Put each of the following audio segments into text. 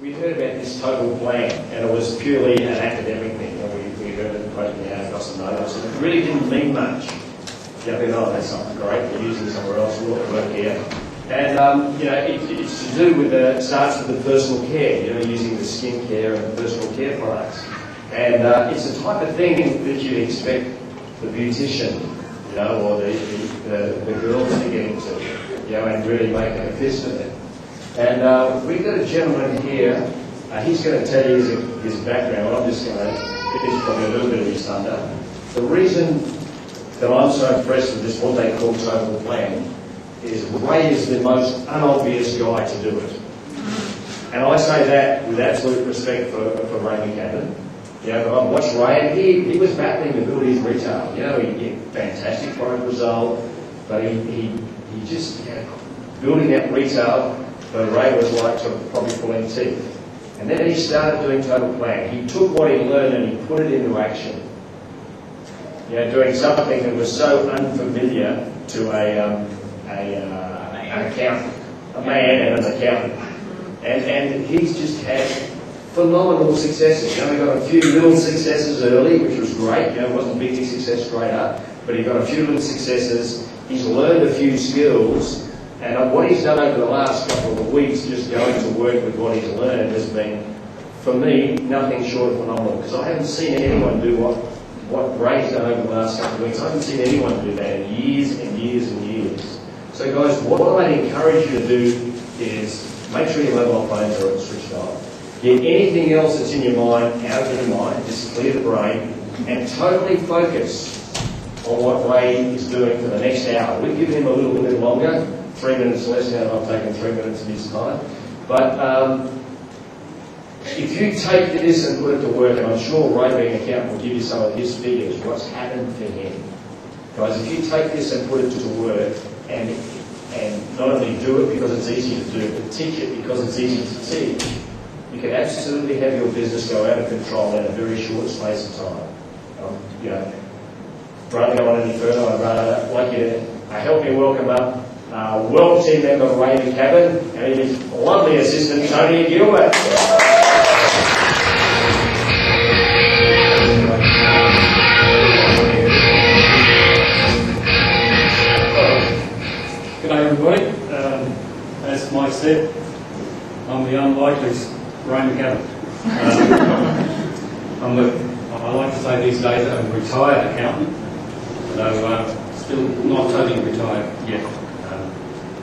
We heard about this total plan, and it was purely an academic thing. We heard it quoted out, got some notes, and it really didn't mean much. Yeah, we know that's something great. We're using somewhere else. We'll work here. And it's to do with it starts with the personal care. Using the skincare and personal care products, and it's the type of thing that you'd expect the beautician, or the girls to get into, and really make a fist of it. And we've got a gentleman here. He's going to tell you his background. I'm just going to finish probably a little bit of his thunder. The reason that I'm so impressed with this, what they call total plan, is Ray is the most unobvious guy to do it. And I say that with absolute respect for Ray McCabbin. I've watched Ray, and he was battling to build his retail. He had fantastic product result, but he just, building that retail for Ray was like probably pulling teeth. And then he started doing total plan. He took what he learned and he put it into action. Doing something that was so unfamiliar to an accountant, a man and an accountant. And he's just had phenomenal successes. We got a few little successes early, which was great. It wasn't a big success straight up, but he got a few little successes. He's learned a few skills, and what he's done over the last couple of weeks, just going to work with what he's learned, has been, for me, nothing short of phenomenal. Because I haven't seen anyone do what Ray's done over the last couple of weeks. I haven't seen anyone do that in years and years and years. So guys, what I'd encourage you to do is make sure your mobile phones are switched off. Get anything else that's in your mind out of your mind, just clear the brain, and totally focus on what Ray is doing for the next hour. We've given him a little bit longer, 3 minutes less now. I've taken 3 minutes of his time. But if you take this and put it to work, and I'm sure Ray, being an accountant, will give you some of his figures, what's happened for him. Guys, if you take this and put it to work, and not only do it because it's easy to do, but teach it because it's easy to teach, you can absolutely have your business go out of control in a very short space of time. Rather than go on any further, I'd like you to help me welcome up World Team member Ray McCabbin and his lovely assistant Tony Gilbert. G'day everybody. As Mike said, I'm the unlikely Ray McCabbin. I like to say these days I'm a retired accountant, though still not totally retired yet,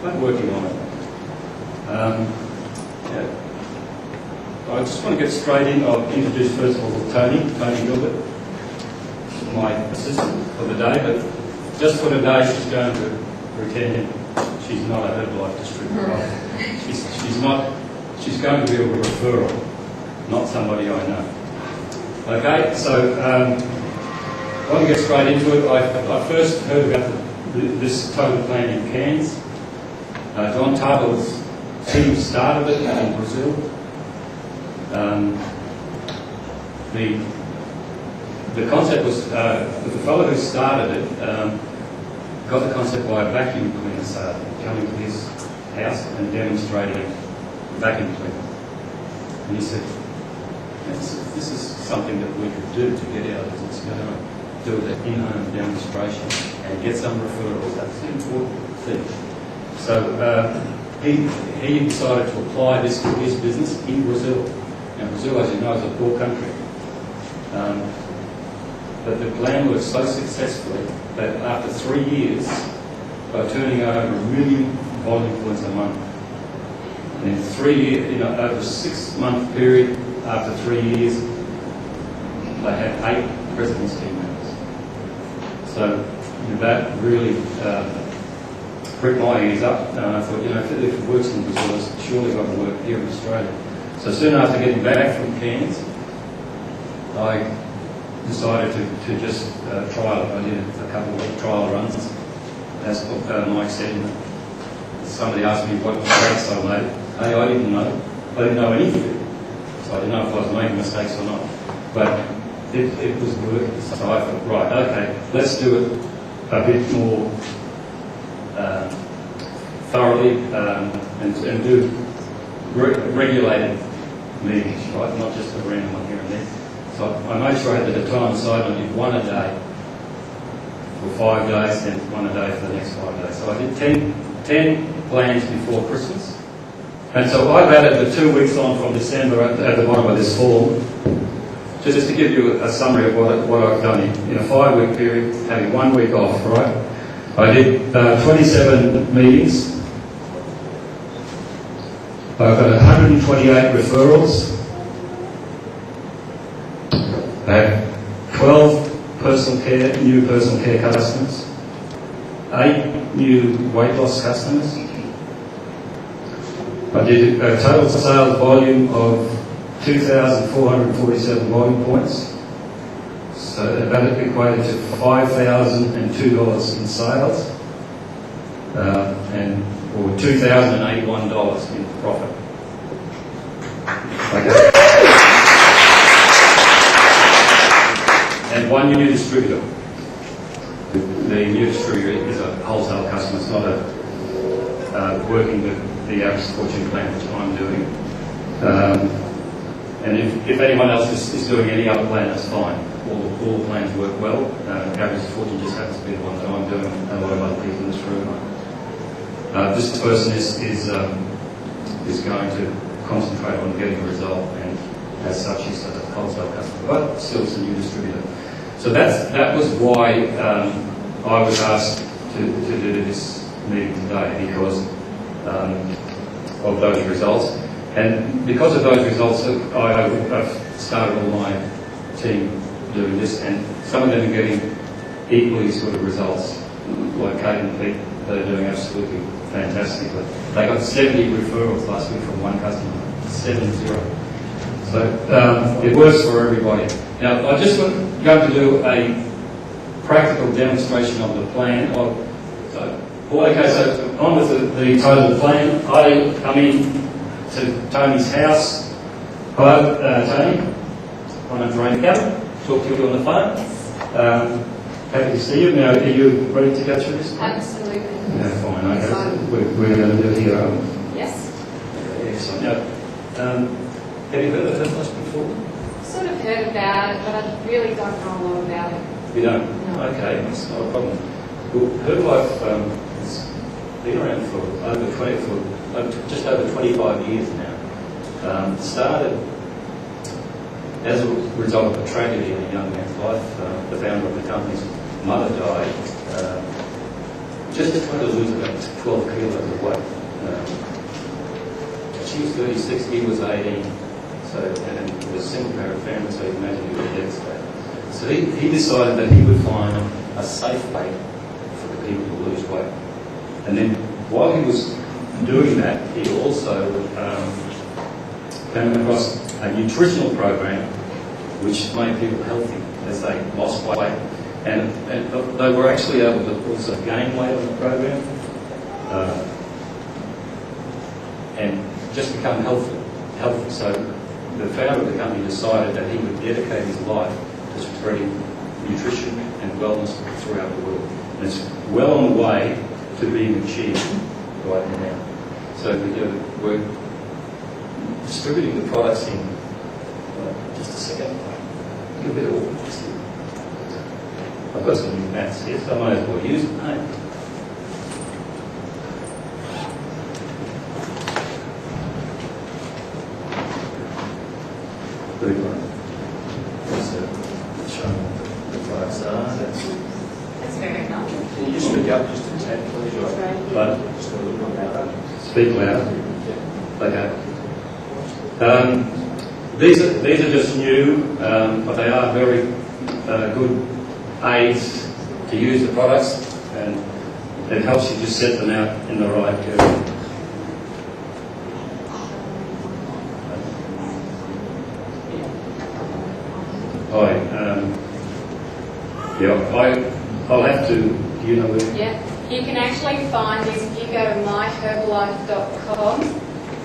but working on it. I just want to get straight in. I'll introduce first of all Tony Gilbert, my assistant for the day, but just for today she's going to pretend she's not a Herbalife distributor. She's going to be a referral, not somebody I know. Okay, so I want to get straight into it. I first heard about this total plan in Cairns. John Tarbell's team started it in Brazil. The concept was, the fellow who started it got the concept by a vacuum cleaner coming to his house and demonstrating a vacuum cleaner. And he said, this is something that we could do to get our business going. Do an in-home demonstration and get some referrals. That's the important thing. So he decided to apply this to his business in Brazil. Now Brazil, as you know, is a poor country. But the plan worked so successfully that after 3 years, they were turning over 1 million volume points a month. And in 3 years, over a 6-month period, after 3 years, they had 8 president's team members. So that really pricked my ears up. And I thought, if it works in Brazil, it's surely got to work here in Australia. So soon after getting back from Cairns, I decided to just trial it. I did a couple of trial runs. As Mike said, somebody asked me what mistakes I made. I didn't know. I didn't know anything. So I didn't know if I was making mistakes or not. But it was working. So I thought, right, okay, let's do it a bit more thoroughly and do regulated meetings, right? Not just a random one here and there. So I made sure I had the time aside and I did one a day for 5 days, then one a day for the next 5 days. So I did 10 plans before Christmas. And so I've added the 2 weeks on from December at the bottom of this form, just to give you a summary of what I've done in a 5-week period, having 1 week off, right? I did 27 meetings. I've got 128 referrals. I have 12 new personal care customers, 8 new weight loss customers. I did a total sales volume of 2,447 volume points. So that equated to $5,002 in sales, or $2,081 in profit. Okay. And 1 new distributor. The new distributor is a wholesale customer. It's not a working the average fortune plan which I'm doing. And if anyone else is doing any other plan, that's fine. All the plans work well. Average fortune just happens to be the one that I'm doing, and a lot of other people in this room. This person is going to concentrate on getting a result, and as such, he's a wholesale customer, but still it's a new distributor. So that was why I was asked to do this meeting today, because of those results. And because of those results, I've started all my team doing this, and some of them are getting equally sort of results. Like Kate and Pete, they're doing absolutely fantastically. They got 70 referrals last week from one customer, 70. So it works for everybody. Now, I just going to do a practical demonstration of the plan. So on with the total plan. I come in to Tony's house. Hello, Tony. My name's Raymac. Talk to you on the phone. Happy to see you. Now, are you ready to go through this? Absolutely. Yeah, fine. Okay. We're going to do it here. Yes. Excellent. Now, have you heard of Herbalife before? Sort of heard about it, but I really don't know a lot about it. You don't? No. Okay, that's not a problem. Well, Herbalife has been around for just over 25 years now. Started as a result of a tragedy in a young man's life. The founder of the company's mother died, just trying to lose about 12 kilos of weight. She was 36, he was 18, so, and it was a single-parent family, so you can imagine he was devastated. So he decided that he would find a safe way for the people to lose weight. And then while he was doing that, he also came across a nutritional program which made people healthy as they lost weight. And they were actually able to also gain weight on the program and just become healthy. So the founder of the company decided that he would dedicate his life to spreading nutrition and wellness throughout the world. And it's well on the way to being achieved right now. So we're distributing the products in just a second. A bit of organised here. I've got some new mats here, so I might as well use them. No. Very good. So, show what the products are. That's very nice. Can you just speak up just a tad, please? But Just a little bit louder. speak loud. Okay. These are just new, but they are very good aids to use the products, and it helps you just set them out in the right area. I'll have to, do you know where? Yeah. You can actually find this if you go to myherbalife.com,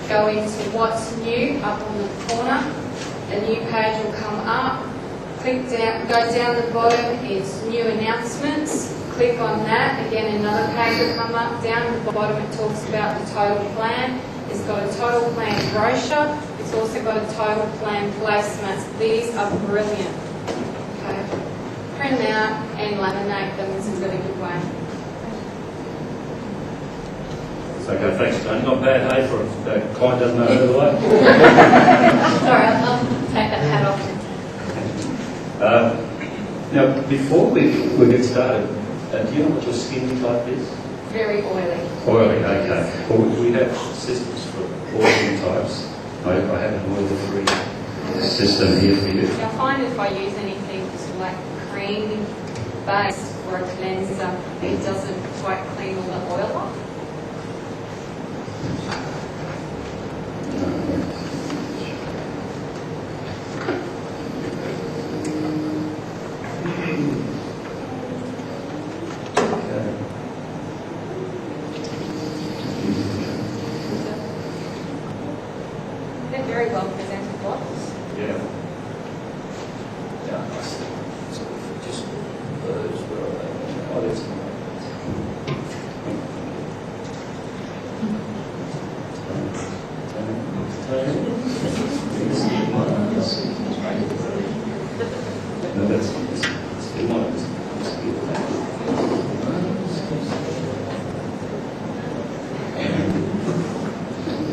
go into what's new up on the corner, a new page will come up, click down, go down the bottom, it's new announcements, click on that, again another page will come up, down the bottom it talks about the total plan, It's got a total plan brochure. It's also got a total plan placements. These are brilliant. Okay. Print them out and laminate them. This is a really good way. Okay, thanks, Tony. Not bad, hey, for a client doesn't know Herbalife. Sorry, I'll take that hat off. Now, before we get started, do you know what your skin type is? Very oily. Oily, okay. Well, we have systems for all skin types. I have an oil-free system here for you. I find if I use anything like cream base or a cleanser, it doesn't quite clean all the oil off. They're very well presented bottles. Yeah. Yeah, nice. So just those, where are they? Oh, there's no, that's still one.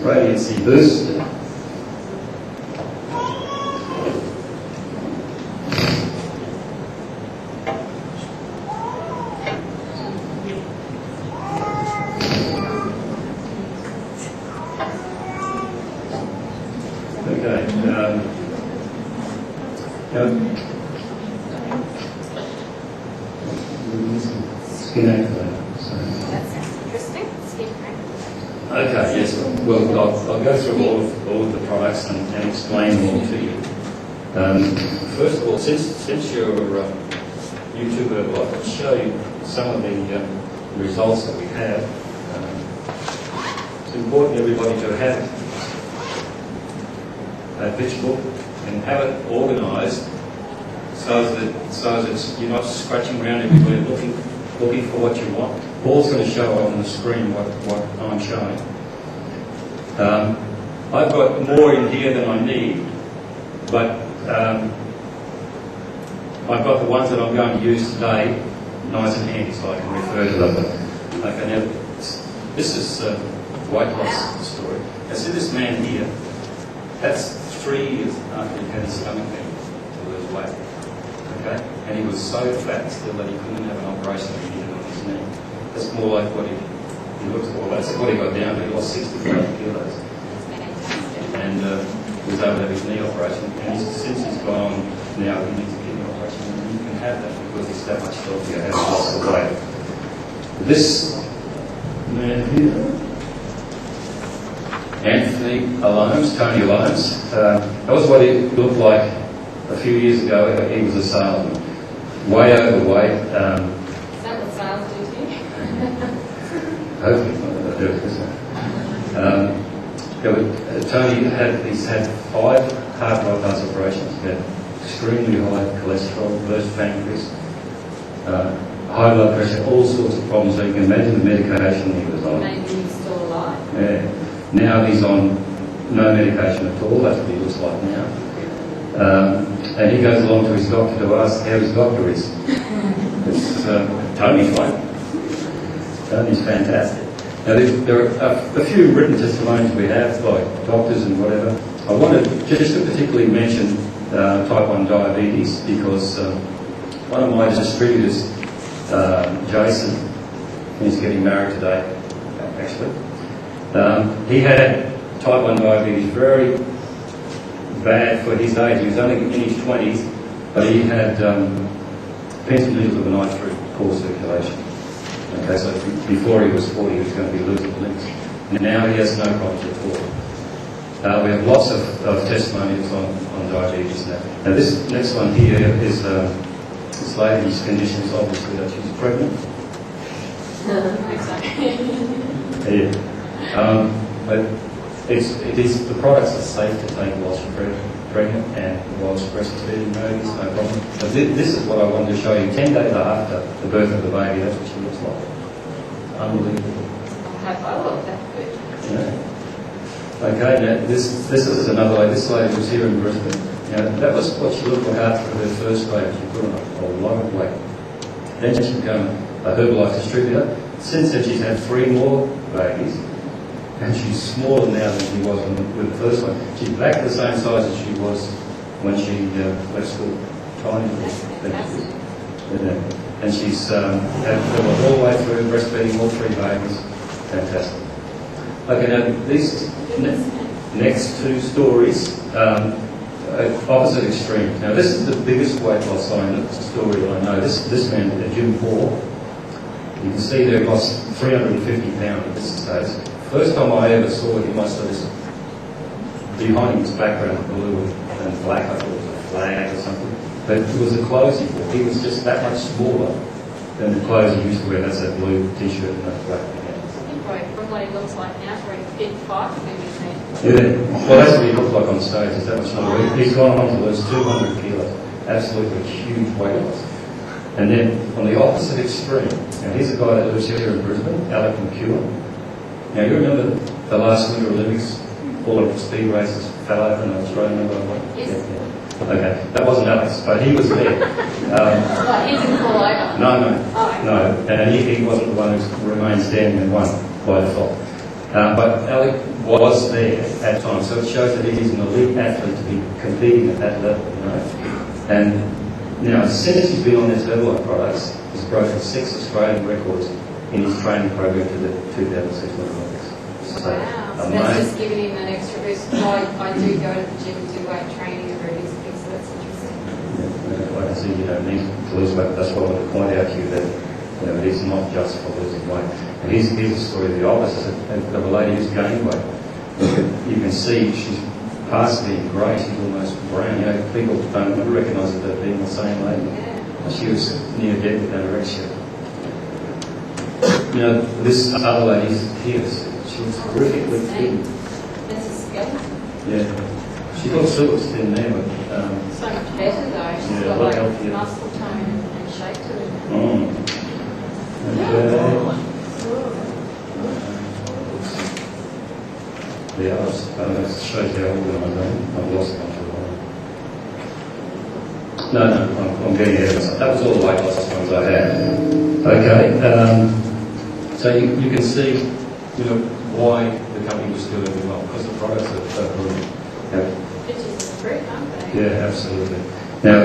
Radiancy booster. Okay. Skin activator. That sounds interesting. Skin cream. Okay, yes. Well, I'll go through all of the products and explain more to you. First of all, since you're YouTube Herbalife, I'll show you some of the results that we have. It's important everybody to have a pitch book and have it organised so that you're not scratching around everywhere looking for what you want. Paul's going to show on the screen what I'm showing. I've got more in here than I need, but I've got the ones that I'm going to use today nice and handy so I can refer to them. Okay, now this is weight loss story. Now see this man here, that's 3 years after he had his stomach pain to lose weight. Okay? And he was so fat still that he couldn't have an operation that he needed on his knee. That's more like what he looks for. That's what he got down to. He lost 65 kilos. And was able to have his knee operation. And since he's gone now, he needs a kidney operation. And you can have that because he's that much healthier, has lost the weight. This man here, Anthony Alomes, Tony Alomes, that was what he looked like a few years ago. He was a salesman, way overweight. Is that what sales do to you? Hopefully it's not going to do it. Tony he's had 5 heart bypass operations. He had extremely high cholesterol, burst pancreas, high blood pressure, all sorts of problems. So you can imagine the medication he was on. Maybe he's still alive. Yeah. Now he's on no medication at all. That's what he looks like now. And he goes along to his doctor to ask how his doctor is. It's Tony's fine. Tony's fantastic. Now there are a few written testimonies we have, like doctors and whatever. I wanted just to particularly mention type 1 diabetes because one of my distributors, Jason, he's getting married today, actually. He had type 1 diabetes, very bad for his age. He was only in his 20s, but he had pentameters of the night through poor circulation. Okay, so before he was 40, he was going to be losing limbs. Now he has no problems at all. We have lots of testimonials on diabetes now. Now this next one here is this lady's condition is obviously that she's pregnant. Exactly. But it is the products are safe to take whilst you're pregnant and whilst breastfeeding, no, there's no problem. But this is what I wanted to show you. 10 days after the birth of the baby, that's what she looks like. Unbelievable. I look that good. Yeah. Okay, now this is another lady. This lady was here in Brisbane. Now, that was what she looked like after her first baby. She put on a lot of weight. Then she became a Herbalife distributor. Since then, she's had 3 more babies, and she's smaller now than she was with the first one. She's back to the same size as she was when she left school. Tiny. Yeah. And she's had all the way through breastfeeding all 3 babies. Fantastic. Okay, now these next 2 stories, opposite extremes. Now this is the biggest weight loss story that I know. This man, Jim Paul, you can see there, lost 350 pounds at this stage. First time I ever saw it, he must have this behind his background blue and black, I thought it was a flag or something. But it was the clothes he wore. He was just that much smaller than the clothes he used to wear. That's that blue t-shirt and that black pants. From what he looks like now, we're in 55, maybe. Yeah, well that's what he looked like on stage, is that much smaller. He's gone on to lose 200 kilos, absolutely huge weight loss. And then on the opposite extreme, now here's a guy that lives here in Brisbane, Alec McEwen. Now you remember the last Winter Olympics, all of the speed races fell over in Australia, remember that? Yes. Yeah. Okay, that wasn't Alex, but he was there. He didn't fall over. No, and he wasn't the one who remained standing and won by default. But Alec was there at the time, so it shows that he's an elite athlete to be competing at that level, you know. And now, since he's been on his Herbalife products, he's broken 6 Australian records in his training program to the 2006 Olympics. So, Wow, so that's just giving him an extra boost. I do go to the gym and do weight training every week, so that's interesting. Yeah, I can see you don't need to lose weight, but that's what I want to point out to you, that it is not just for losing weight. And here's a story of the opposite, of a lady who's gained weight. You can see she's past being grey, she's almost brown. People don't recognise that they're being the same lady. Yeah. She was near death with anorexia. This other lady's here, she was horrifically thin. That's a skeleton. Yeah. She got super thin there, but So much better though. She's Yeah, got a lot like healthier. muscle tone and shape to it. Okay. Yeah, that shows how organised I am. I've lost control. No, I'm getting ahead of myself. That was all the weight loss ones I had. Okay, so you can see, why the company was still doing well, because the products are brilliant. Pictures of fruit, aren't they? Yeah, absolutely. Now,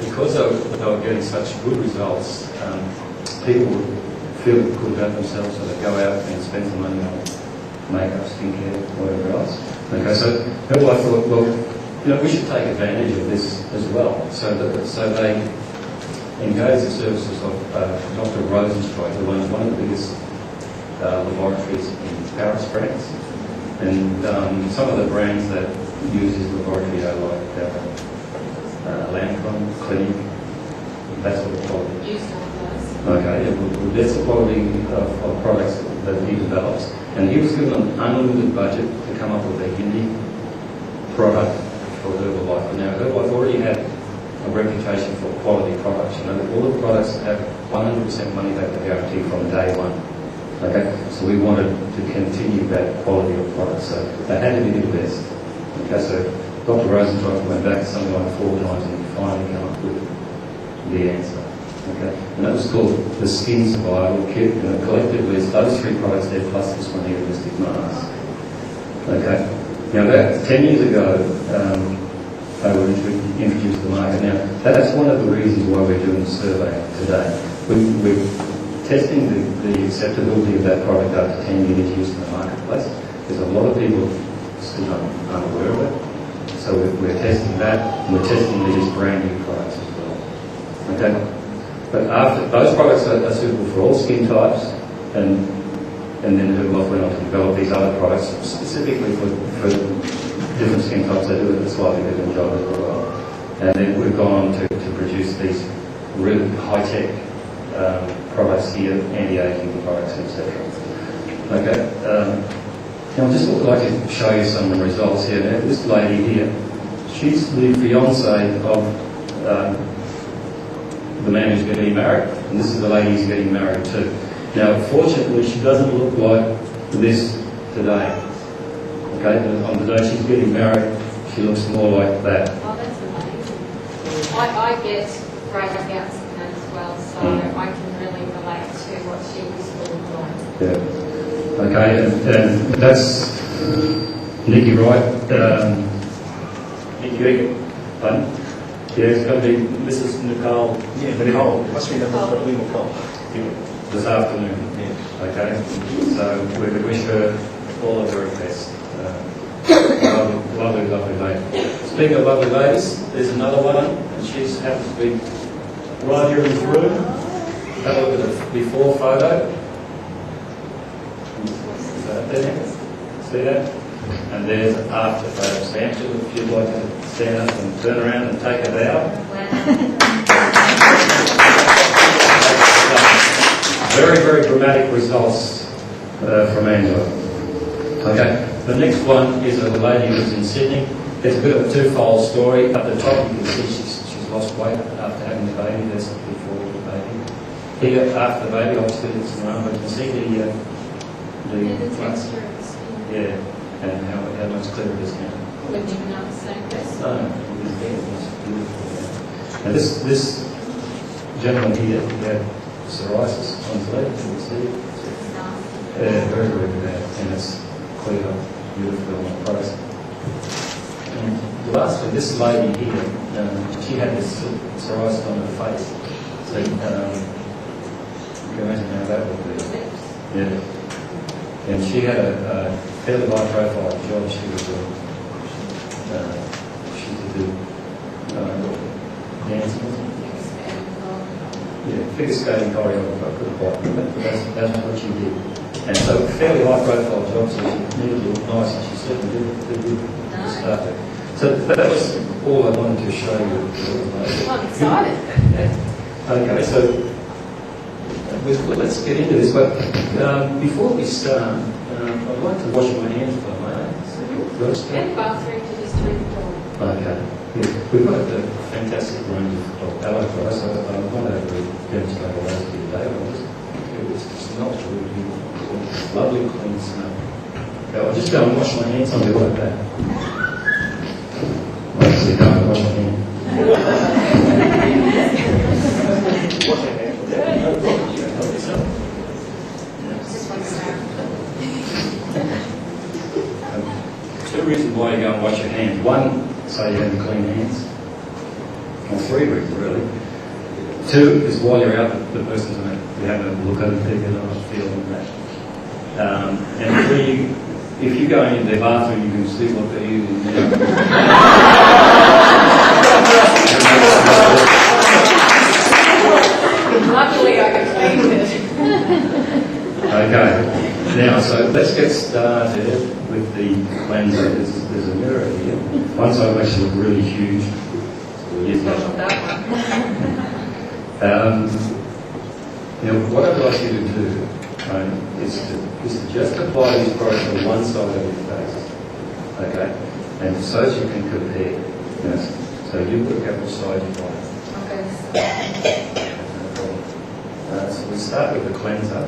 because they were getting such good results, people would feel good about themselves, so they go out and spend some money on makeup, skincare, whatever else. Okay, so Herbalife thought, well, we should take advantage of this as well. So they engaged the services of Dr. Rosenstrike, who owns one of the biggest laboratories in Paris, France. And some of the brands that use his laboratory are like Lancome, Clinique, that sort of quality. Used all those. Okay, yeah, that's the quality of products that he develops. And he was given an unlimited budget to come up with a unique product for Herbalife. Now, Herbalife already had a reputation for quality products. All the products have 100% money back guarantee from day one. Okay, so we wanted to continue that quality of products. So they had to be the best. Okay, so Dr. Rosenthal went back something like 4 times and he finally came up with the answer. Okay, and that was called the Skin Survival Kit. Collectively, it's those 3 products there plus this one here, the Mystic Mask. Okay, now about 10 years ago, they were introduced to the market. Now, that's one of the reasons why we're doing the survey today. We're testing the acceptability of that product after 10 years use in the marketplace. There's a lot of people still aren't aware of it. So we're testing that, and we're testing these brand new products as well. Okay? But after those products are suitable for all skin types, and then Herbalife went on to develop these other products specifically for different skin types. They do it a slightly different job as well. And then we've gone on to produce these really high-tech products here, anti-aging products, etc. Okay. Now I just would like to show you some results here. Now, this lady here, she's the fiancée of the man who's getting married, and this is the lady he's getting married to. Now, fortunately, she doesn't look like this today. Okay, and on the day she's getting married, she looks more like that. Oh, that's amazing. I get breakouts in that as well, so I can really relate to what she used to look like. Yeah. Okay, and that's Nikki Wright. Nikki, Pardon? Yeah, it's going to be Mrs. Nicole. yeah, Nicole. Must be Nicole. This afternoon. Yeah. Okay, so we could wish her all of her best. Lovely, lovely lady. Speaking of lovely ladies, there's another one, and she happens to be right here in this room. Have a look at the before photo. Is that there? See that? And there's an after photo. So Angela, if you'd like to stand up and turn around and take a bow. Very, very dramatic results from Angela. Okay, the next one is a lady who lives in Sydney. It's a bit of a twofold story. At the top you can see she's lost weight after having the baby. There's before the baby. Here, after the baby, obviously it's around, but you can see the texture of the skin. yeah, and how much clearer it is now. Wouldn't even know the same person. No, it's beautiful. Yeah. And this gentleman here, he had psoriasis on his leg. You can see it. Yeah, very, very bad, and it's cleared up beautifully on the process. And lastly, this lady here, she had this psoriasis on her face. So you can imagine how that would be. Yeah. And she had a fairly high profile job. She was she could do dancing. Yeah, figure skating choreographer, but that's what she did. And so fairly high profile job, so she needed to look nice, and she certainly did good to start with. So that was all I wanted to show you. I'm excited. Okay, so let's get into this. But before we start, I'd like to wash my hands, if I may. First. And bathroom to just through the door. Okay. Yeah. We've got a fantastic range of aloe vera, so I'm not able to demonstrate all those today. It's not really beautiful. Lovely clean smell. Okay, I'll just go and wash my hands. I'll do like that. Obviously, go and wash my hands. Wash your hands. Help yourself. Just one sound. Two reasons why you go and wash your hands. One, so you have clean hands. Or three reasons, really. Two is while you're out, the person's going to have a look at it, they're going to feel that. And three, if you go into their bathroom, you can see what they're using now. Luckily, I can clean it. Okay. Now, so let's get started with the cleanser. There's a mirror here. One side makes it look really huge. Yes, now, what I'd like you to do is to just apply these products on one side of your face. Okay? And so that you can compare. Yes. So you look at which side you want. Okay. So we start with the cleanser.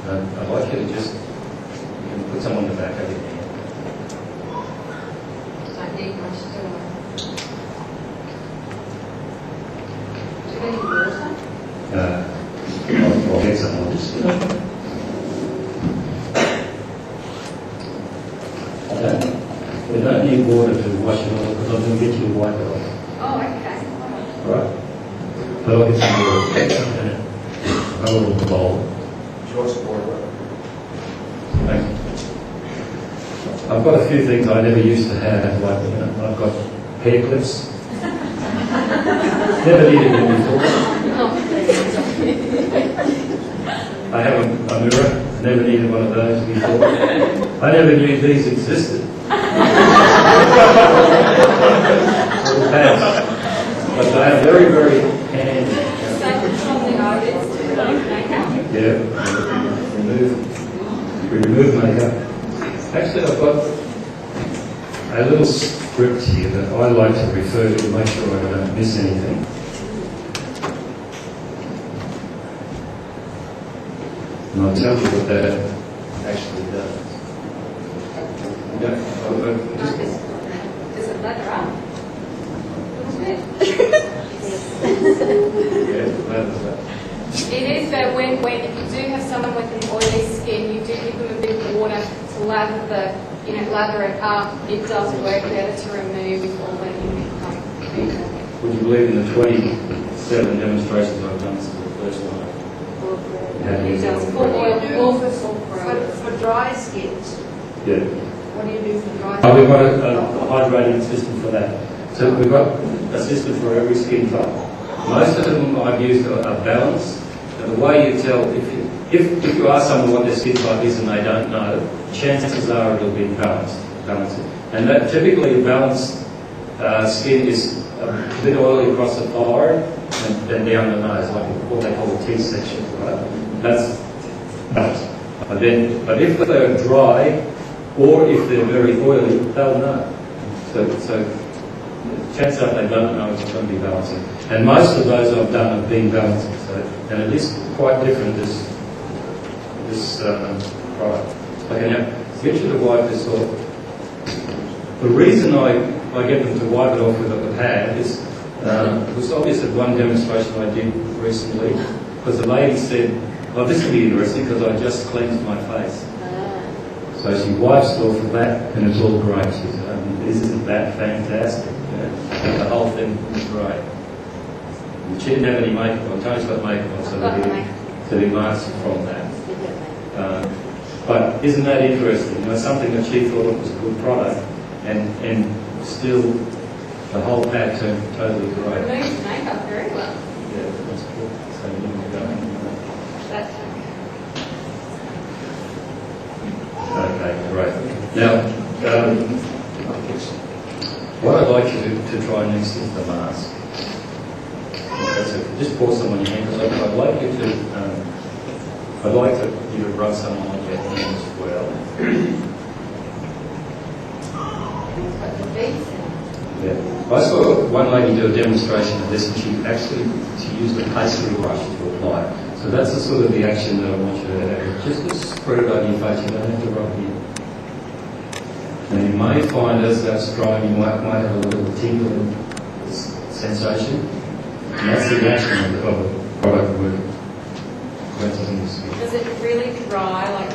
I'd like you to just, you can put some on the back of your hand. I need much to do you need water? I'll get some on this. We don't need water to wash it off because I'm going to get you to wipe it off. Oh, okay. Right? But I'll get some water in it. A little bowl. Choice of water. Thank you. I've got a few things I never used to have, like, I've got hair clips. Never needed them before. I have a mirror. Never needed one of those before. I never knew these existed. But they are very, very handy. Something I did to makeup. Yeah, we remove makeup. Actually, I've got a little script here that I like to refer to make sure I don't miss anything. And I'll tell you what that actually does. Yeah. Does it lather up? It is, but when if you do have someone with an oily skin, you do give them a bit of water to lather it up. It does work better to remove all the income. Would you believe in the 27 demonstrations I've done since the first one? It does for oil, For dry skin, Yeah. what do you do for dry Oh, we've got a hydrating system for that. So we've got a system for every skin type. Most of them I've used are balanced. And the way you tell, if you ask someone what their skin type is and they don't know, chances are it'll be balanced. And that typically a balanced skin is a bit oily across the forehead and down the nose, like what they call the T-section, right? That's balanced. But if they're dry or if they're very oily, they'll know. So chances are they don't know it's going to be balancing. And most of those I've done have been balancing. And it is quite different, this product. Okay, now, get you to wipe this off. The reason I get them to wipe it off with a pad is, it was obvious at one demonstration I did recently, because the lady said, oh, this will be interesting because I just cleansed my face. So she wipes it off with that and it's all great. She said, isn't that fantastic? And the whole thing was great. And she didn't have any makeup on. Tony's got makeup on, so he marks from that. But isn't that interesting? Something that she thought was a good product, and still the whole pad turned totally great. removes makeup very well. Yeah, that's cool. So you can go. That's Okay, great. Now, what I'd like you to try next is the mask. Just pour some on your hand, because I'd like you to, you to rub some on your hand as well. Yeah. I saw one lady do a demonstration of this, and she used a pastry brush to apply it. So that's the sort of the action that I want you to have. Just to spread it on your face, you don't have to rub here. And you may find as that's drying, you might have a little tingling sensation. And that's the action of the product work. Does it really dry, like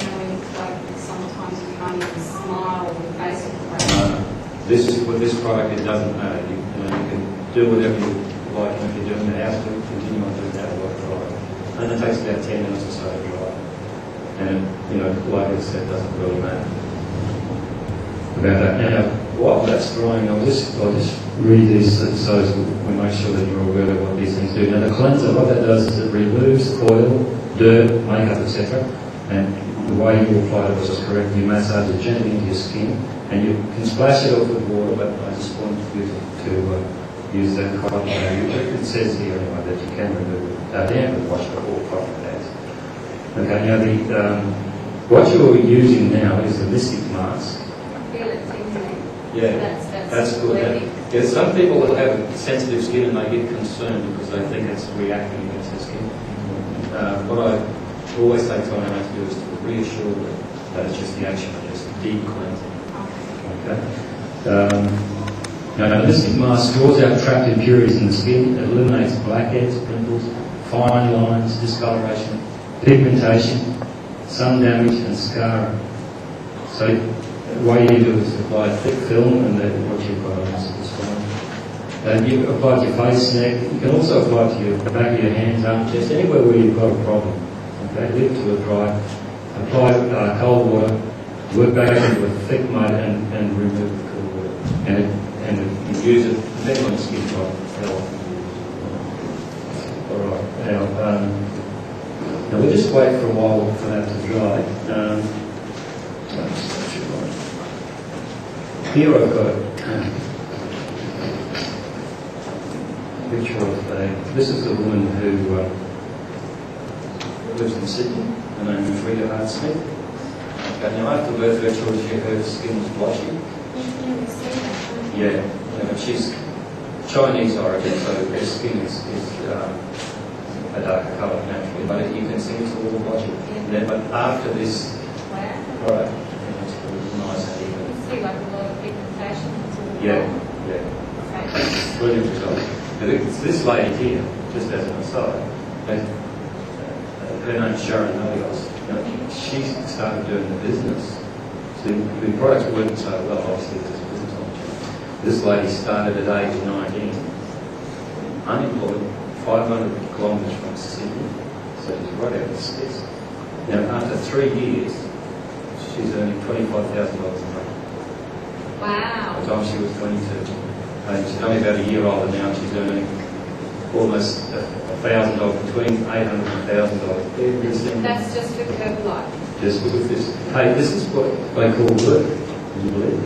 sometimes you can't even smile on your face? With this product, it doesn't matter. You can do whatever you like, and if you're doing the house, continue on doing that while dry. And it takes about 10 minutes or so to dry. And, like I said, it doesn't really matter about that. Now, while that's drying, I'll just read these so we make sure that you're aware of what these things do. Now, the cleanser, what that does is it removes oil, dirt, makeup, etc. And the way you apply it was correct. You massage it gently into your skin, and you can splash it off with water, but I just want you to use that cotton pad. It says here anyway that you can remove it. Damp wash it or cotton pads. Okay, now what you're using now is the mystic mask. I feel it tingling. Yeah, that's good. Yeah, some people will have sensitive skin and they get concerned because they think it's reacting against their skin. What I always say to anyone to do is to reassure them that it's just the action of just deep cleansing. Okay. Now, the mystic mask draws out trapped impurities in the skin. It eliminates blackheads, pimples, fine lines, discoloration, pigmentation, sun damage, and scarring. So the way you do it is apply a thick film, and then what you've got on is fine. And you apply it to your face, neck. You can also apply it to the back of your hands, arm, chest, anywhere where you've got a problem. Okay, leave it to it dry. Apply cold water, work back into a thick mud, and remove the cool water. And you use it depending on the skin type. All right. Now we'll just wait for a while for that to dry. Here I've got a picture of this is a woman who lives in Sydney. Her name is Rita Smith. Okay, now after birth, her skin was blotchy. Yeah, but she's Chinese origin, so her skin is a darker colour naturally, but you can see it's a little blotchy. Yeah. But after this, right, it's nice and even. this lady here, just as an aside, her name's Sharon Elios. She started doing the business. So the products weren't so well, obviously, there's a business opportunity. This lady started at age 19, unemployed, 500 kilometres from Sydney, so she's right out of the sticks. Now, after 3 years, she's earning $25,000 a month. Wow. By the time she was 22. And she's only about a year older now, and she's earning almost $1,000, between $800 and $1,000 every single month. That's just for Herbalife. Just with this. Hey, this is what they call work. Can you believe it?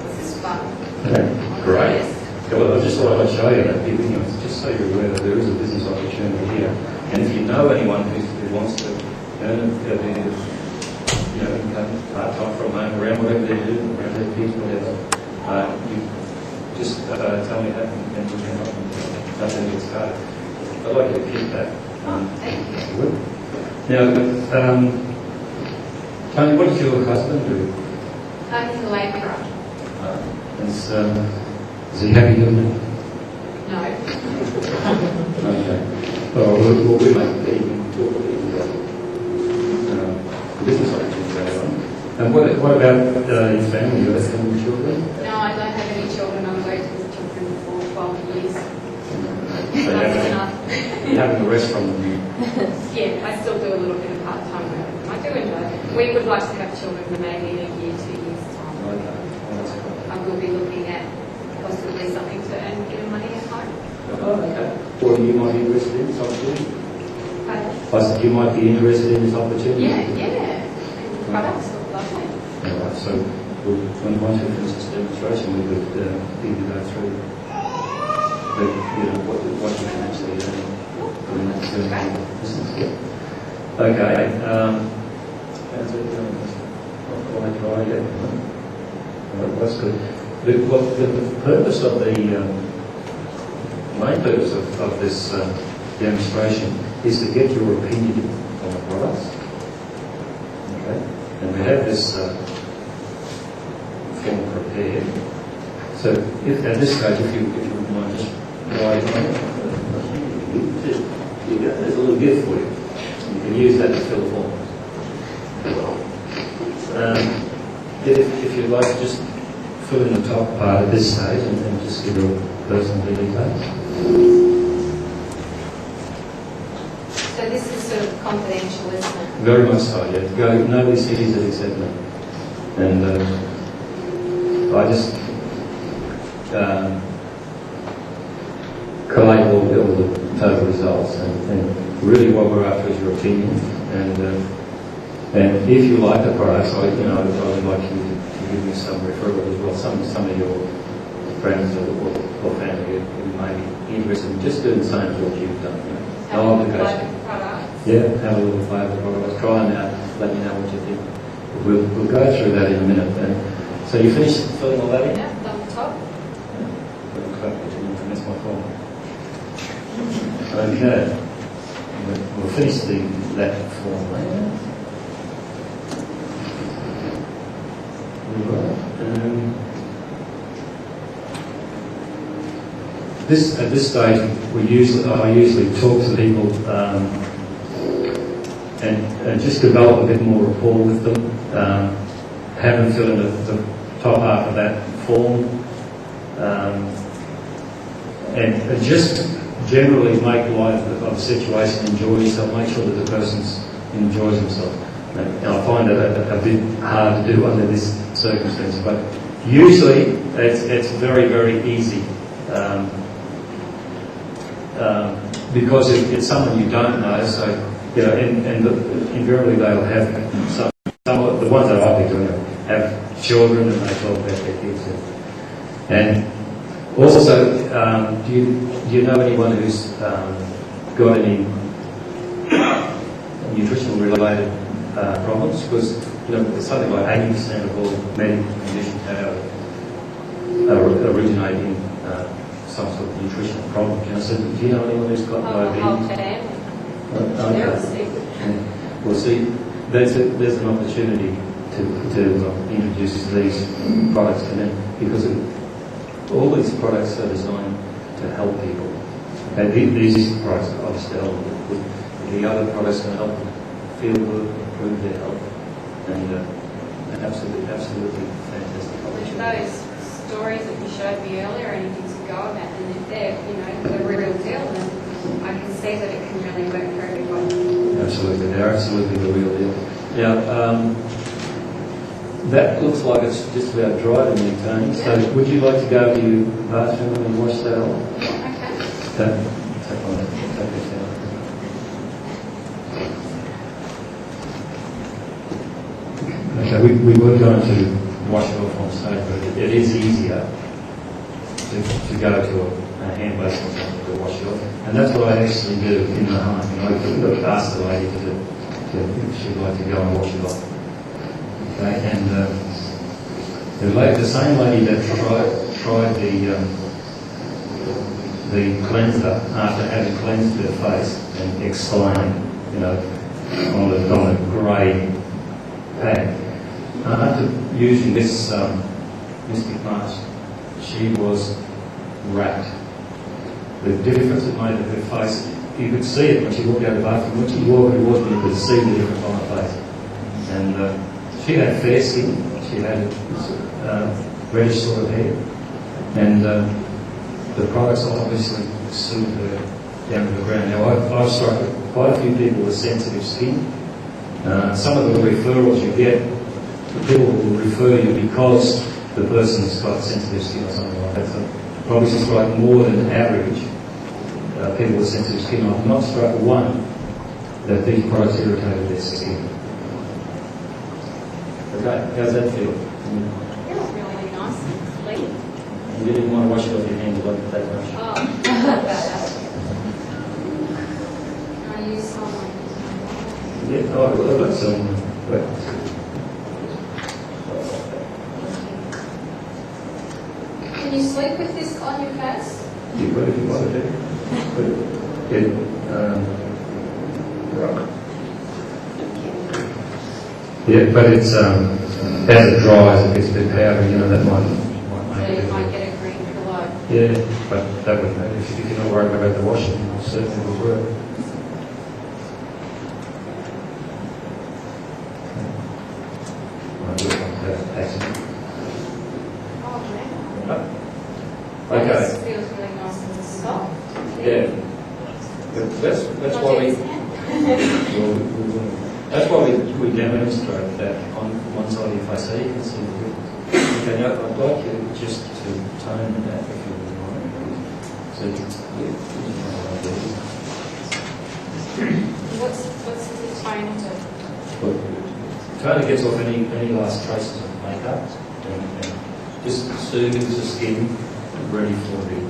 This is fun. Okay, great. Yes. Yeah, well, I just thought I'd show you that, just so you're aware that there is a business opportunity here. And if you know anyone who wants to earn a bit of, income part-time from home, around whatever they do, around their kids, whatever, you just tell me that and we can help them. Nothing gets started. I'd like you to keep that. Thank you. Now, Tony, what does your husband do? He's a labourer. Is he happy doing it? No. Okay. Well, we might even talk about the business opportunity later on. And what about your family? Do you have any children? No, I don't have any children. I've worked with children for 12 years. So That's enough. you're having the rest from them. Yeah, I still do a little bit of part-time work. I do enjoy it. We would like to have children maybe in a year, 2 years' time. Okay. Well, that's good. I will be looking at possibly something to earn a bit of money at home. Oh, okay. Or you might be interested in this opportunity? But I said you might be interested in this opportunity? yeah. Products look lovely. All right, so once we finish this demonstration, we could either go through what you can actually earn from that business. Yeah. Okay. How's it going? Not quite dry yet. Well, that's good. The purpose of the main purpose of this demonstration is to get your opinion on the products. Okay, and we have this form prepared. So, if at this stage, if you wouldn't mind just writing on it, there's a little gift for you. You can use that to fill the form. If you'd like to just fill in the top part at this stage and just give your personal details. So this is sort of confidential, isn't it? Very much so, yeah. Nobody sees it except me. And I just collate all the total results. And really what we're after is your opinion. And if you like the products, I would like you to give me some referral as well. Some of your friends or family who may be interested in just doing the same as what you've done. No obligation. Yeah, have a little play with the products. Try them out. Let me know what you think. We'll go through that in a minute. And so you finished filling all that in? Yeah, on the top. That's my fault. Okay. We'll finish that form later. At this stage, I usually talk to people and just develop a bit more rapport with them. Have them fill in the top half of that form, and just generally make life of the situation, enjoy yourself, make sure that the person enjoys himself. And I find it a bit hard to do under this circumstance, but usually it's very, very easy. Because it's someone you don't know, so and invariably they'll have some of the ones that I've been doing have children and they talk about their kids. And also, do you know anyone who's got any nutritional related problems? Because something like 80% of all medical conditions originate in some sort of nutritional problem. So do you know anyone who's got diabetes? Well, see, there's an opportunity to introduce these products to them because all these products are designed to help people. These products obviously help with the other products can help them feel good, improve their health, and absolutely fantastic. With those stories that you showed me earlier, anything to go about, and if they're, the real deal, then I can see that it can really work for everybody. Absolutely, they're absolutely the real deal. Now, that looks like it's just about dry to me, Tony. So, would you like to go to your bathroom and wash that off? Okay. Take this out. Okay, we were going to wash it off on stage, but it is easier to go to a hand basin or something to wash it off. And that's what I actually do in the home. I ask the lady if she'd like to go and wash it off. Okay, and the same lady that tried the cleanser after having cleansed her face and exclaiming, on a grey pad. After using this mystic mask, she was rapt. The difference it made to her face, you could see it when she walked out of the bathroom. When she walked, you could see the difference on her face. And she had fair skin, she had reddish sort of hair, and the products obviously suited her down to the ground. Now, I've struck quite a few people with sensitive skin. Some of the referrals you get, the people will refer you because the person's got sensitive skin or something like that. So probably strike more than average people with sensitive skin. I've not struck one that these products irritated their skin. Okay, how's that feel? Feels really nice and clean. You didn't want to wash it off your hands like that much. Oh, I love that. Can I use some? Yeah, I've got some wet. Can you sleep with this on your face? You could if you wanted to. Right. Yeah, but it's as it dries, it gets a bit powdery. That might So make you it. might get a green colour. Yeah, but that would matter if you're not worried about the washing. It certainly would work. Okay. This feels really nice and soft. Yeah. That's why we. That's why we demonstrate that on one side of your face, so you can see the difference. Okay, now I'd like you just to tone that if you would mind. So you can What's the tone to? tone gets off any last traces of makeup and just soothes the skin, ready for the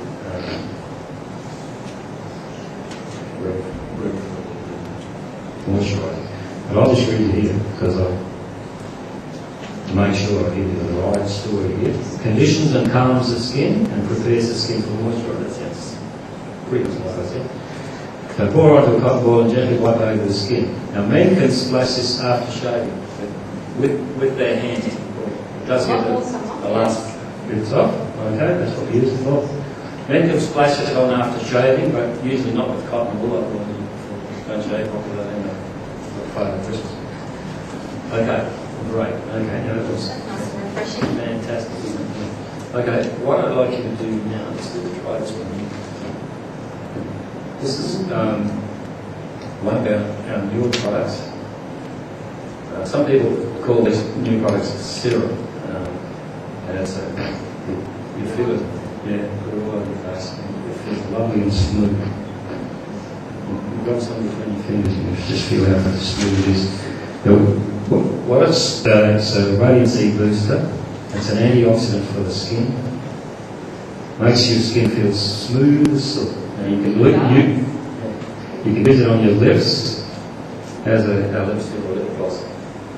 moisturiser. And I'll just read it here because to make sure I give you the right story here. Conditions and calms the skin and prepares the skin for moisture. That sounds pretty much like I said. So pour onto a cotton ball and gently wipe over the skin. Now men can splash this after shaving with their hands. It does get the last bits off. Okay, that's what we use it for. Men can splash it on after shaving, but usually not with cotton wool. Don't shave properly, then they'll fail at Christmas. Okay, great. Okay, now that was Nice and refreshing. fantastic, isn't it? Okay, what I'd like you to do now is to try this one here. This is one of our newer products. Some people call these new products serum. And it's you feel it, put it all over your face. It feels lovely and smooth. You've got something between your fingers and you just feel how smooth it is. Now, what it's a Radiant C booster. It's an antioxidant for the skin. Makes your skin feel smooth as silk. And you can use it on your lips as a lipstick or lip gloss.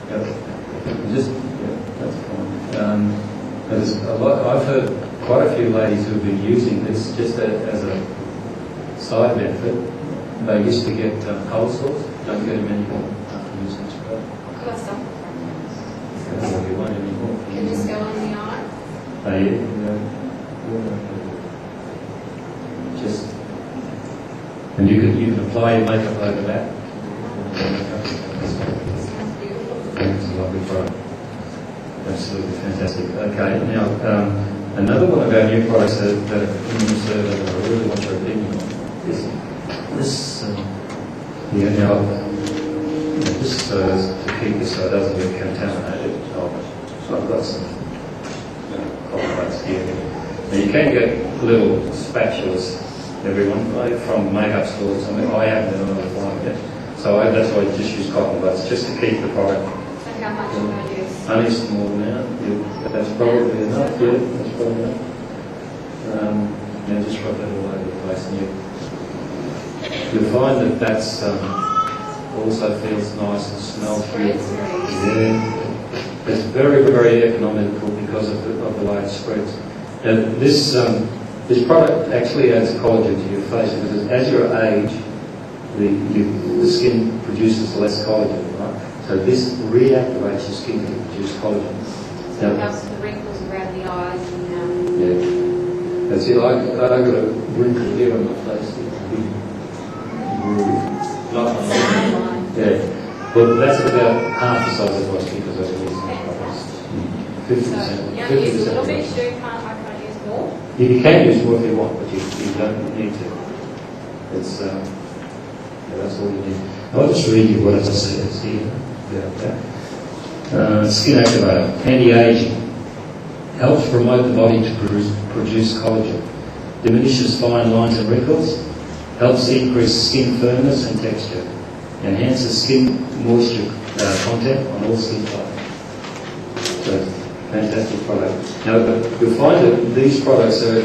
That's fine. There's a lot. I've heard quite a few ladies who've been using this just as a side benefit. They used to get cold sores. Don't get them anymore after using this product. Could I stop? You won't anymore. Can this go on the eye? Just And you can apply your makeup over that. Sounds beautiful. It's a lovely product. Absolutely fantastic. Okay, now another one of our new products that are in the survey that I really want your opinion on is this. Now this to keep this so it doesn't get contaminated. So I've got some copper plates here. Now you can get little spatulas, everyone, like from makeup stores. I mean, I haven't been on the flying yet. So that's why I just use cotton buds, just to keep the product. So how much do I use? Only a small amount. That's probably enough. Yeah, that's probably enough. Now just rub that all over the place, and you'll find that that's also feels nice and smells good. Yeah, it's very, very economical because of the way it spreads. Now this product actually adds collagen to your face because as you age, the skin produces less collagen, right? So this reactivates your skin to produce collagen. So it helps with the wrinkles around the eyes and Yeah, that's it. I got a wrinkle here on my face. Not on my line. Yeah. Well, that's about half the size it was because I was using So 50%. you only use a little bit, so I can't use more. You can use more if you want, but you don't need to. It's that's all you need. I'll just read you what it says here about that. Skin activator, anti-aging, helps promote the body to produce collagen, diminishes fine lines and wrinkles, helps increase skin firmness and texture, enhances skin moisture content on all skin types. So, fantastic product. Now, you'll find that these products are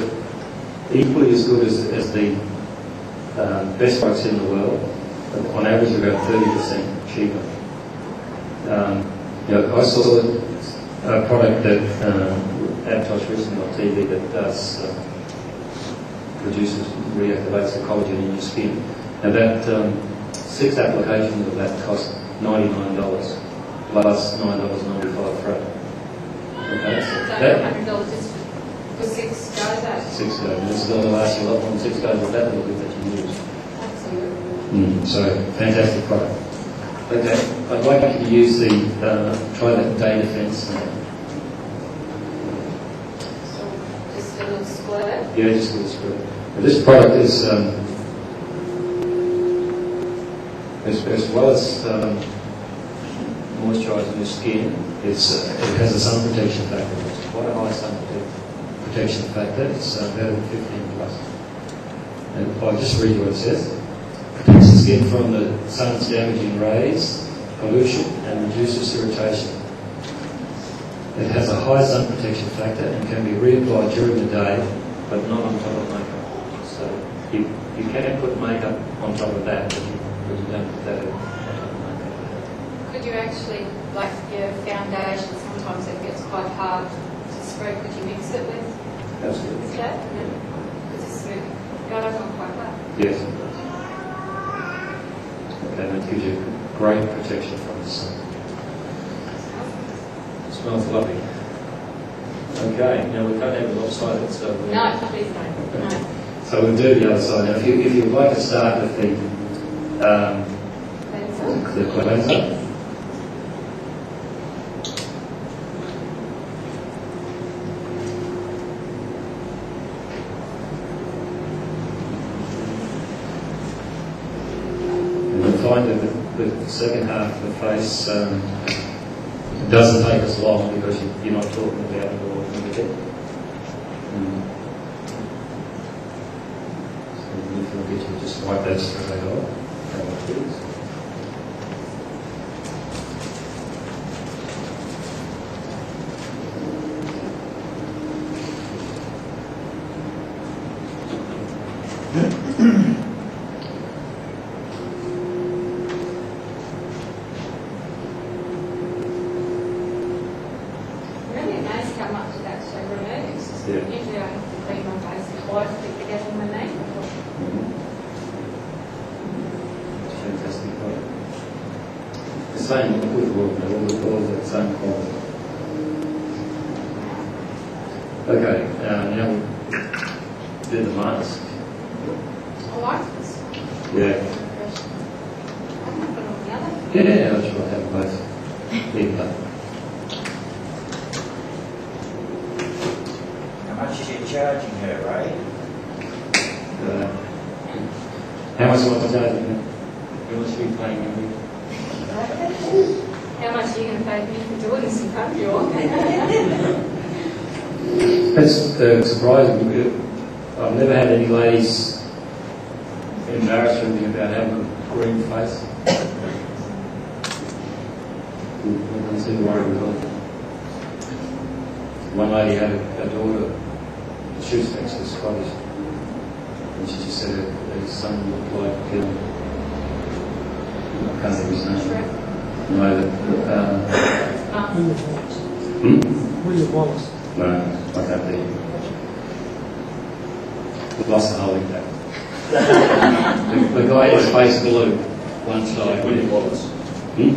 equally as good as the best products in the world. On average, about 30% cheaper. I saw a product that advertised recently on TV that reactivates the collagen in your skin. Now that 6 applications of that cost $99 plus $9.95 for it. Okay, So that $100 just for 6 goes out. 6 goes. And this is going to last you a lot more than 6 goes with that little bit that you use. Absolutely. So fantastic product. Okay, I'd like you to use the try that day defense. So just a little squirt. Yeah, just a little squirt. This product is as well as moisturising your skin. It has a sun protection factor. It's quite a high sun protection factor. It's better than 15 plus. And I'll just read you what it says. Protects the skin from the sun's damaging rays, pollution, and reduces irritation. It has a high sun protection factor and can be reapplied during the day, but not on top of makeup. So you can put makeup on top of that, but you don't put that on top of makeup. Could you actually, like your foundation, sometimes it gets quite hard to spread, could you mix it with Absolutely. that? Because it's smooth. Goes on quite well. Yes. Okay, that gives you great protection from the sun. It smells lovely. Okay, now we can't have it lopsided, so No, please don't. No. so we'll do the other side. Now, if you'd like to start with the cleanser. And you'll find that the second half of the face doesn't take us long because you're not talking about it all in the head. So if you get to just wipe that straight off. Really amazed how much it actually removes. Yeah. Usually I have to clean my face twice to get on my knee. Fantastic product. The same with all the same quality. Okay, now we do the mask. I like this. Yeah, Yeah. Yeah, that's right, have both. Yeah. How much is you charging her, Ray? How much am I charging you? How much are you paying me? How much are you going to pay me for doing this in country? That's surprising. I've never had any ladies embarrassed with me about having a green face. I don't seem to worry at all. One lady had a daughter, she was actually Scottish, and she just said her son looked like, I can't think of his name. No, William Wallace. no, I can't think. Lost the whole impact. The guy had his face blue, one side. William Wallace. Hmm?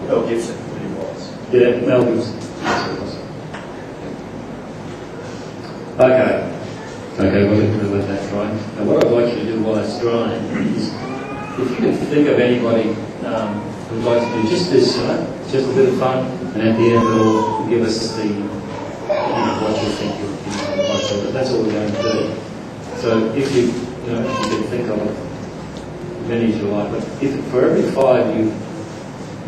Mel Gibson, William Wallace. Yeah, Mel Gibson. Okay, we'll let that dry. Now what I'd like you to do while it's drying is, if you can think of anybody who'd like to do just this, just a bit of fun, and at the end it'll give us the, what you think you're but that's all we're going to do. So if you can think of as many as you like, but if for every 5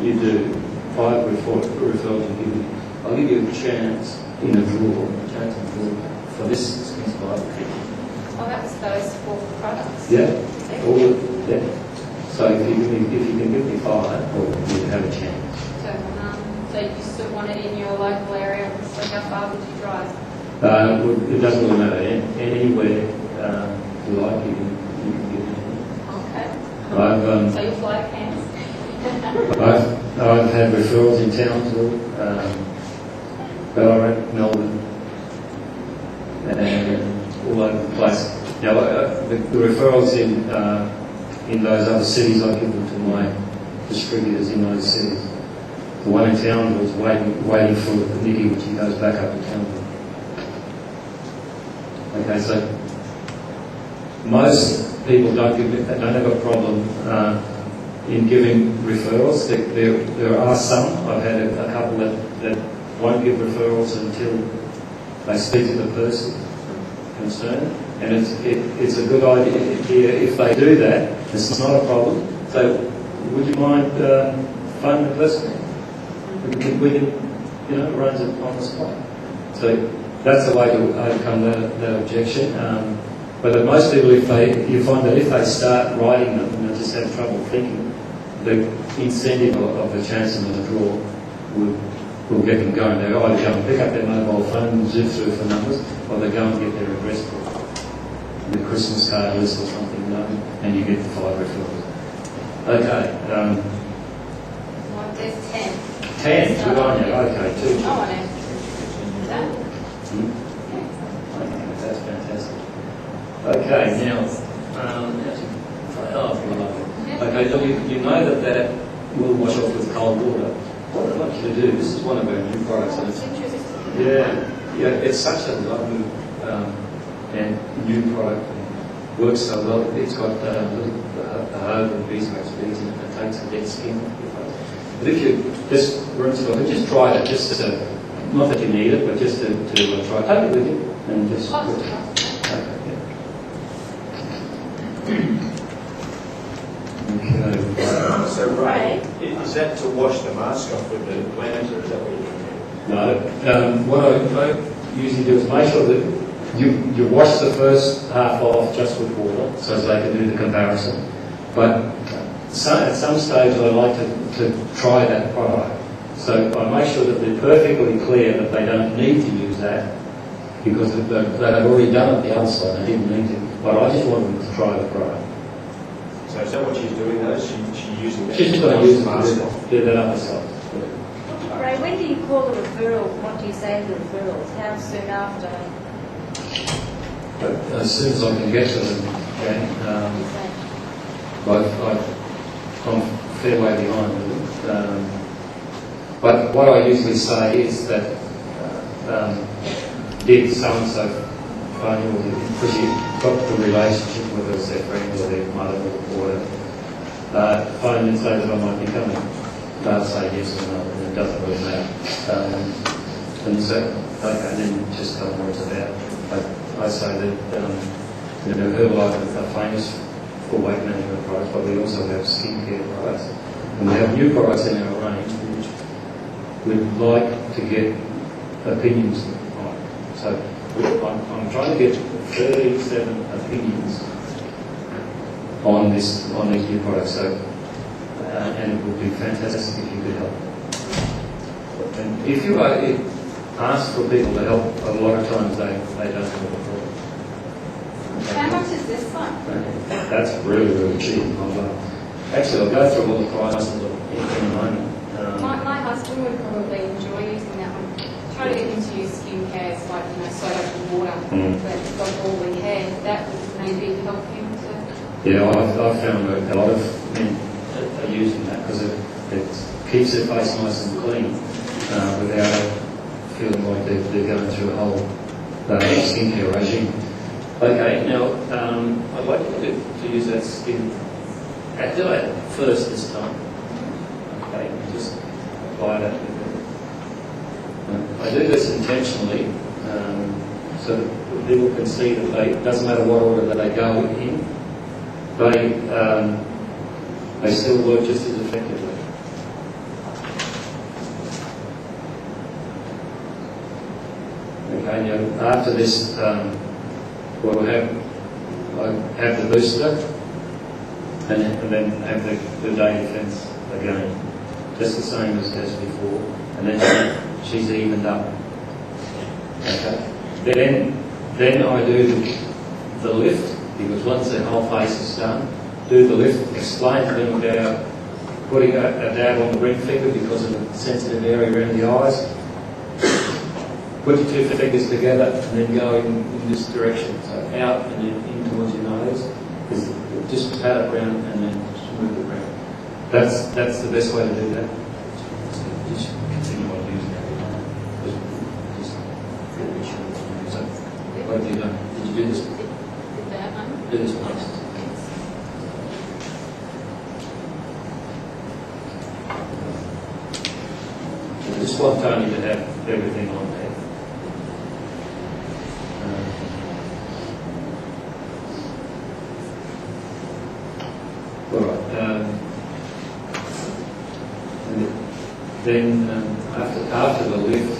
you do, 5 referrals I'll give you a chance in a draw, for this expensive item. Oh, that was those 4 products. Yeah, yeah. So if you can give me 5, or you have a chance. So you still want it in your local area, so how far would you drive? It doesn't really matter. Anywhere you like, you can get it. Okay. I've So you fly pants? I've had referrals in Townsville, Ballarat, Melbourne, and all over the place. Now, the referrals in those other cities, I give them to my distributors in those cities. The one in Townsville is waiting for Nikki, which he goes back up to Townsville. Okay, so most people don't have a problem in giving referrals. There are some. I've had a couple that won't give referrals until they speak to the person concerned, and it's a good idea if they do that. It's not a problem. So, would you mind phoning the person? We can arrange it on the spot. So that's the way to overcome that objection. But most people, you find that if they start writing them and they just have trouble thinking, the incentive of the chancing of the draw will get them going. They'll either go and pick up their mobile phone and zip through for numbers, or they go and get their address book, the Christmas card list or something, and you get the 5 referrals. Okay. Well, there's 10. 10, good on you. Okay, 2. Oh, I know. That? Okay, that's fantastic. Okay, now, okay, so you know that will wash off with cold water. What I'd like you to do, this is one of our new products, and it's such a lovely and new product. It works so well. It's got a hose and beeswax beads in it that takes the dead skin off your face. But if you just rinse it off, and just try it, not that you need it, but just to try it. Take it with you and just. Okay. So, Ray, is that to wash the mask off with the glands, or is that what you're doing? No. What I usually do is make sure that you wash the first half off just with water, so as they can do the comparison. But at some stage, I like to try that product. So I make sure that they're perfectly clear that they don't need to use that, because they have already done it the other side. They didn't need to. But I just want them to try the product. So is that what she's doing, though? She's using that She's to going to wash use the mask off? that other side. Ray, when do you call the referrals? What do you say to the referrals? How soon after? But as soon as I can get to them, okay, I've gone a fair way behind them. But what I usually say is that did so-and-so phone or because you've got the relationship with us, their friend or their mother or whatever, phone and say that I might be coming. They'll say yes or no, and it doesn't really matter. And so, okay, and then just tell them what it's about. I say that Herbalife are famous for weight management products, but we also have skincare products. And we have new products in our range which we'd like to get opinions on. So I'm trying to get 37 opinions on these new products. So, and it would be fantastic if you could help. And if you ask for people to help, a lot of times they don't have a problem. How much is this one? That's really, really cheap. Actually, I'll go through all the prices in a moment. My husband would probably enjoy using that one. Try to get him to use skincare, it's like, soda and water, but it's like all we had. That would maybe help him to... Yeah, I've found a lot of men are using that because it keeps their face nice and clean without feeling like they're going through a whole skincare regime. Okay, now I'd like to use that skin activate first this time. Okay, just apply that. I do this intentionally so that people can see that it doesn't matter what order that they go in, they still work just as effectively. Okay, now after this, we'll have the booster and then have the day defence again, just the same as before, and then she's evened up. Okay. Then I do the lift, because once the whole face is done, do the lift, explain to them about putting a dab on the ring finger because of the sensitive area around the eyes. Put your two fingers together and then go in this direction, so out and then in towards your nose. Just pat it around and then smooth it around. That's the best way to do that. Just continue on using it. Just really sure. So, what have you done? Did you do this? Did that one? Do this once. I just want Tony to have everything on there. All right. And then after the lift,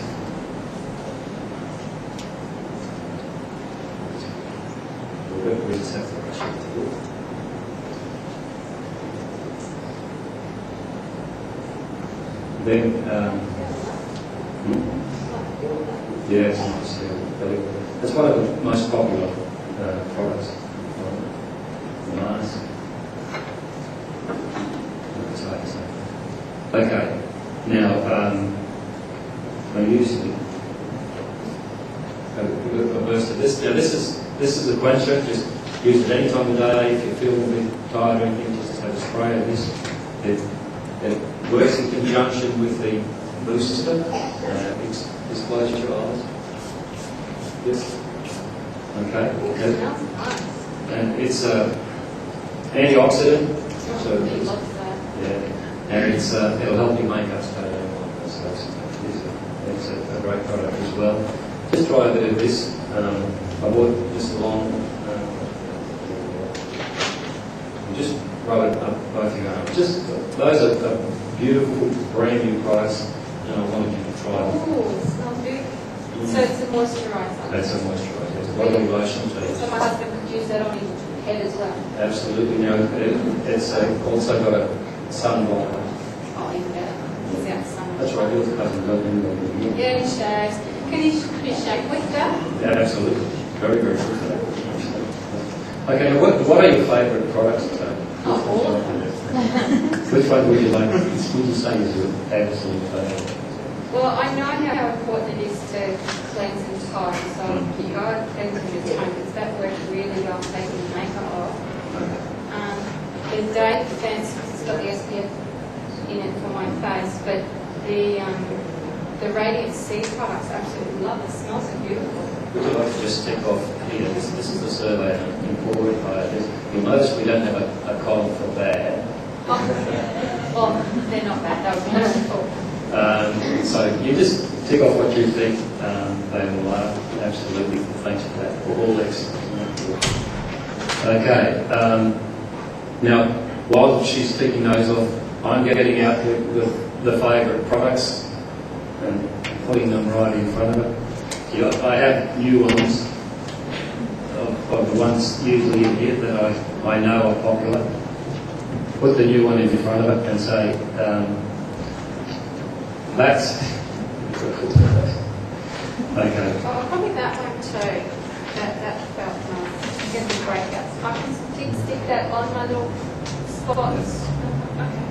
we just have to rush it through. Then, yeah, it's nice. Yeah. That's one of the most popular products. Nice. Okay, now I'm using a burst of this. Now this is a quencher. Just use it any time of day. If you feel a bit tired or anything, just have a spray of this. It works in conjunction with the booster. Just close your eyes. Yes. Okay. And it's antioxidant. So yeah. And it'll help your makeup stay on. So it's a great product as well. Just try a bit of this. I bought just along. Just rub it up both your arms. Just those are beautiful, brand new products, and I wanted you to try them. Ooh, it smells good. So it's a moisturiser. That's a moisturiser. It's a body lotion too. So my husband could use that on his head as well. Absolutely. Now it's also got a sunblock. Oh, even better. He's out sun. That's right. Yours doesn't go anywhere. Yeah, he shaves. Can he shave with that? Yeah, absolutely. Very, very good. Okay, now what are your favourite products? All of them. Which one would you like? Would you say is your absolute favourite? Well, I know how important it is to cleanse and tone, so you go cleansing and tone because that works really well taking the makeup off. The day defense, it's got the SPF in it for my face, but the Radiant C products, I absolutely love it. It smells so beautiful. would you like to just tick off here? This is the survey and employed by this. You'll notice we don't have a column for bad. Well, they're not bad, that was wonderful. So you just tick off what you think they will absolutely. Thanks for that. All excellent. Okay. Now, while she's ticking those off, I'm getting out the favourite products and putting them right in front of her. I have new ones of the ones usually in here that I know are popular. Put the new one in front of it and say, that's... Okay. Oh, probably that one too. That felt nice. Get the breakouts. I can stick that on my little spots. Okay.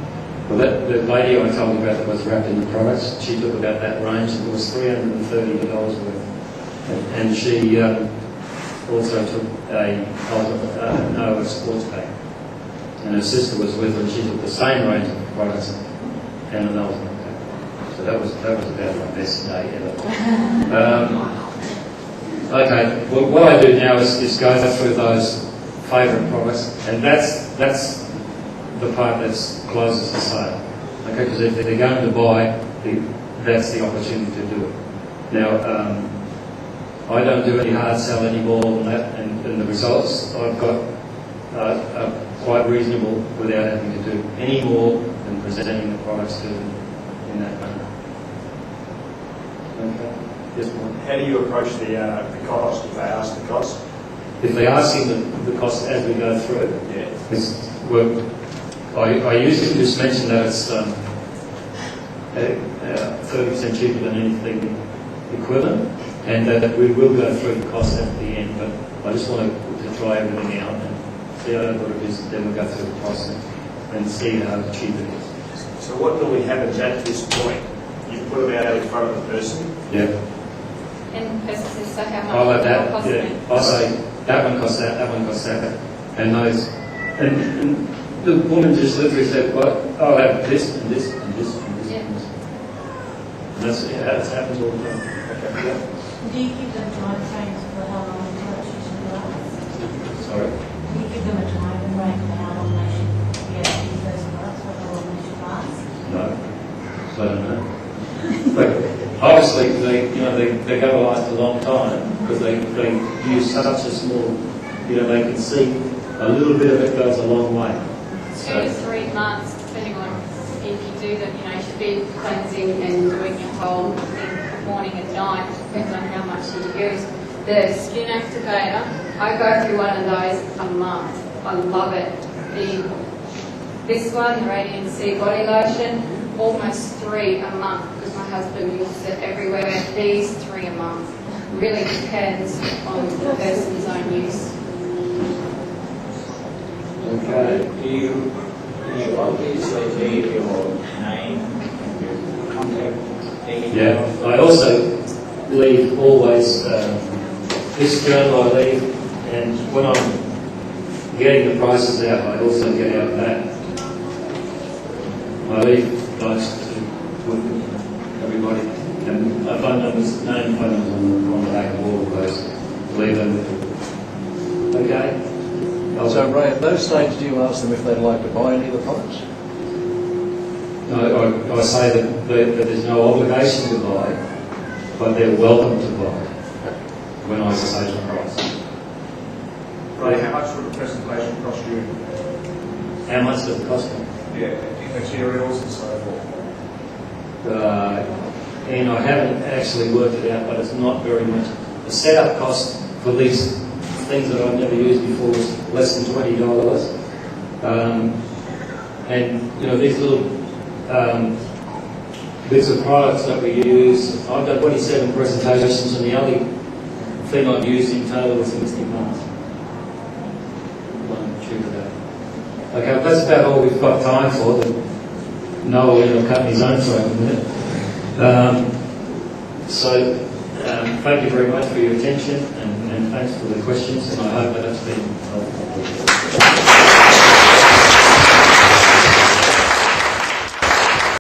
Well, the lady I told you about that was wrapped in the products, she took about that range, and it was $330 worth. And she also took a sports bag. And her sister was with her, and she took the same range of products and an ultimate bag. So that was about my best day ever. Okay, well, what I do now is go through those favourite products, and that's the part that's closest to sale. Okay, because if they're going to buy, that's the opportunity to do it. Now, I don't do any hard sell anymore than that, and the results I've got are quite reasonable without having to do any more than presenting the products to them in that manner. Okay, yes, Mark. How do you approach the cost if they ask the cost? If they ask him the cost as we go through, Yeah. it's work. I usually just mention that it's 30% cheaper than anything equivalent, and that we will go through the cost at the end, but I just want to try everything out and see how good it is, then we'll go through the cost and see how cheap it is. So what normally happens at this point? You put them out in front of the person. Yeah. And person says, so how much I'll will have it that, cost yeah. me? I'll say, that one costs that one costs that, and those, and the woman just literally said, well, I'll have this and this and this and this and this. And that's, that happens all the time. Okay. Yeah. Do you give them time frames for how long the coach should last? Sorry. Do you give them a time frame for how long they should be able to use those products, for how long they should last? No, so I don't know. But obviously, they go last a long time because they use such a small, they can see a little bit of it goes a long way. 2 to 3 months, depending on if you do that, you should be cleansing and doing your whole thing morning and night, depends on how much you use. The skin activator, I go through one of those a month. I love it. This one, the Radiant Sea Body Lotion, almost 3 a month because my husband uses it everywhere. These 3 a month. Really depends on the person's own use. Okay. You obviously leave your name, your contact details. Yeah, I also leave always this journal I leave, and when I'm getting the prices out, I also get out that. I leave those to everybody, and phone numbers, name phone numbers on the back of all of those. Leave them with you. Okay. So, Ray, at those stages, do you ask them if they'd like to buy any of the products? No, I say that there's no obligation to buy, but they're welcome to buy when I say the price. Ray, how much would a presentation cost you? How much does it cost me? Yeah, materials and so forth. And I haven't actually worked it out, but it's not very much. The setup cost for these things that I've never used before is less than $20. And these little bits of products that we use, I've done 27 presentations, and the only thing I've used in total was 60 months. One tube a day. Okay, well, that's about all we've got time for. Noah will end up cutting his own throat in a minute. Thank you very much for your attention, and thanks for the questions, and I hope that that's been helpful.